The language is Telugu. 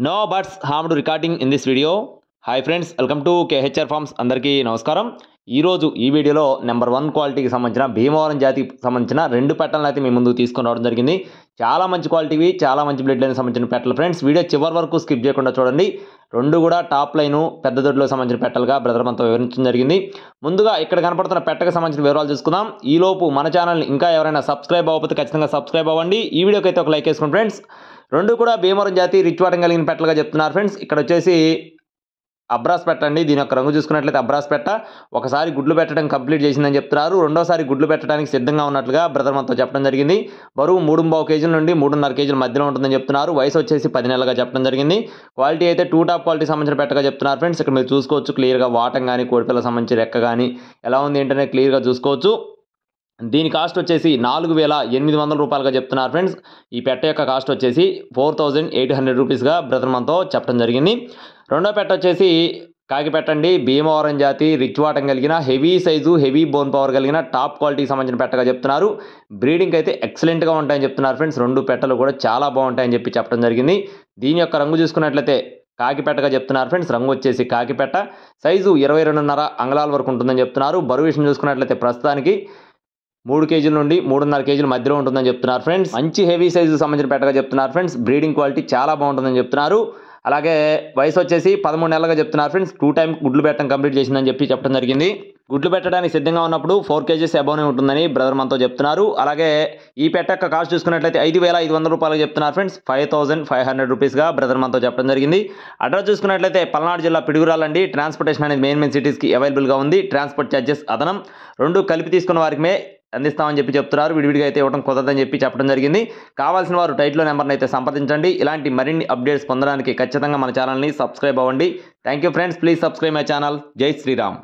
No birds harmed recording in this video. Hi friends, welcome to KHR farms. అందరికీ నమస్కారం. ఈరోజు ఈ వీడియోలో నెంబర్ 1 క్వాలిటీకి సంబంధించిన భీమవరం జాతికి సంబంధించిన 2 పెట్టలను అయితే మీ ముందుకు తీసుకొని రావడం జరిగింది. చాలా మంచి క్వాలిటీవి, చాలా మంచి బ్లడ్ లైన్ సంబంధించిన పెట్టలు ఫ్రెండ్స్. వీడియో చివరి వరకు స్కిప్ చేయకుండా చూడండి. 2 కూడా టాప్ లైను పెద్ద దొడ్లో సంబంధించిన పెట్టలుగా బ్రదర్ మనతో వివరించడం జరిగింది. ముందుగా ఇక్కడ కనపడుతున్న పెట్టకు సంబంధించిన వివరాలు చూసుకుందాం. ఈలోపు మన ఛానల్ని ఇంకా ఎవరైనా సబ్స్క్రైబ్ అవ్వకపోతే ఖచ్చితంగా సబ్స్క్రైబ్ అవ్వండి. ఈ వీడియోకి అయితే ఒక లైక్ వేసుకోండి ఫ్రెండ్స్. 2 కూడా భీమవరం జాతి రిచ్ వాటం కలిగిన పెట్టలుగా చెప్తున్నారు ఫ్రెండ్స్. ఇక్కడ వచ్చేసి అబ్రాస్ పెట్ట అండి. దీని యొక్క రంగు చూసుకున్నట్లయితే అబ్రాస్ పెట్ట ఒకసారి గుడ్లు పెట్టడం కంప్లీట్ చేసిందని చెప్తున్నారు. రెండోసారి గుడ్లు పెట్టడానికి సిద్ధంగా ఉన్నట్లుగా బ్రదర్ మనతో చెప్పడం జరిగింది. బరువు 3.5 కేజీల నుండి 3.5 కేజీల మధ్యలో ఉంటుందని చెప్తున్నారు. వయసు వచ్చేసి 10 నెలలుగా చెప్పడం జరిగింది. క్వాలిటీ అయితే 2 టాప్ క్వాలిటీ సంబంధించిన పెట్టగా చెప్తున్నారు ఫ్రెండ్స్. ఇక్కడ మీరు చూసుకోవచ్చు క్లియర్గా వాటం కానీ కోడిపిల్ల సంబంధించి రెక్క కానీ ఎలా ఉంది ఏంటనే క్లియర్గా చూసుకోవచ్చు. దీని కాస్ట్ వచ్చేసి 4,800 రూపాయలుగా చెప్తున్నారు ఫ్రెండ్స్. ఈ పెట్ట యొక్క కాస్ట్ వచ్చేసి 4,800 రూపీస్గా బ్రదర్ మనతో చెప్పడం జరిగింది. రెండో పెట్ట వచ్చేసి కాకి పెట్టండి. భీమవరం జాతి రిచ్ వాటం కలిగిన heavy size heavy bone power కలిగిన టాప్ క్వాలిటీకి సంబంధించిన పెట్టగా చెప్తున్నారు. బ్రీడింగ్ అయితే ఎక్సలెంట్గా ఉంటాయని చెప్తున్నారు ఫ్రెండ్స్. 2 పెట్టలు కూడా చాలా బాగుంటాయని చెప్పి చెప్పడం జరిగింది. దీని యొక్క రంగు చూసుకున్నట్లయితే కాకి పెట్టగా చెప్తున్నారు ఫ్రెండ్స్. రంగు వచ్చేసి కాకి పెట్ట, సైజు 22.5 అంగుళాల వరకు ఉంటుందని చెప్తున్నారు. బరువు విషయం చూసుకున్నట్లయితే ప్రస్తుతానికి 3 కేజీల నుండి 3.5 కేజీల మధ్యలో ఉంటుందని చెప్తున్నారు ఫ్రెండ్స్. మంచి హెవీ సైజు సంబంధించిన పెట్టగా చెప్తున్నారు ఫ్రెండ్స్. బ్రీడింగ్ క్వాలిటీ చాలా బాగుంటుందని చెప్తున్నారు. అలాగే వయసు వచ్చేసి 13 నెలలుగా చెప్తున్నారు ఫ్రెండ్స్. 2 టైమ్ గుడ్లు పెట్టడం కంప్లీట్ చేసిందని చెప్పడం జరిగింది. గుడ్లు పెట్టడానికి సిద్ధంగా ఉన్నప్పుడు 4 కేజీస్ అబౌనే ఉంటుందని బ్రదర్ మనతో చెప్తున్నారు. అలాగే ఈ పెట్ట యొక్క కాస్ట్ చూసుకున్నట్లయితే 5,500 రూపాయలు చెప్తున్నారు ఫ్రెండ్స్. 5,500 రూపీస్గా బ్రదర్ మనతో చెప్పడం జరిగింది. అడ్రస్ చూసుకున్నట్లయితే పల్నాడు జిల్లా పిడుగురాలండి. ట్రాన్స్పోర్టేషన్ అనేది మెయిన్ సిటీస్కి అవైలబుల్గా ఉంది. Transport charges అదనం. 2 కలిపి తీసుకున్న వారికి అందిస్తామని చెప్తున్నారు. విడివిడిగా అయితే ఇవ్వడం కుదరదని చెప్పడం జరిగింది. కావాల్సిన వారు టైటిల్ నెంబర్ని అయితే సంప్రదించండి. ఇలాంటి మరిన్ని అప్డేట్స్ పొందడానికి ఖచ్చితంగా మన ఛానల్ని సబ్స్క్రైబ్ అవ్వండి. Thank you friends. Please subscribe my channel. జై శ్రీరామ్.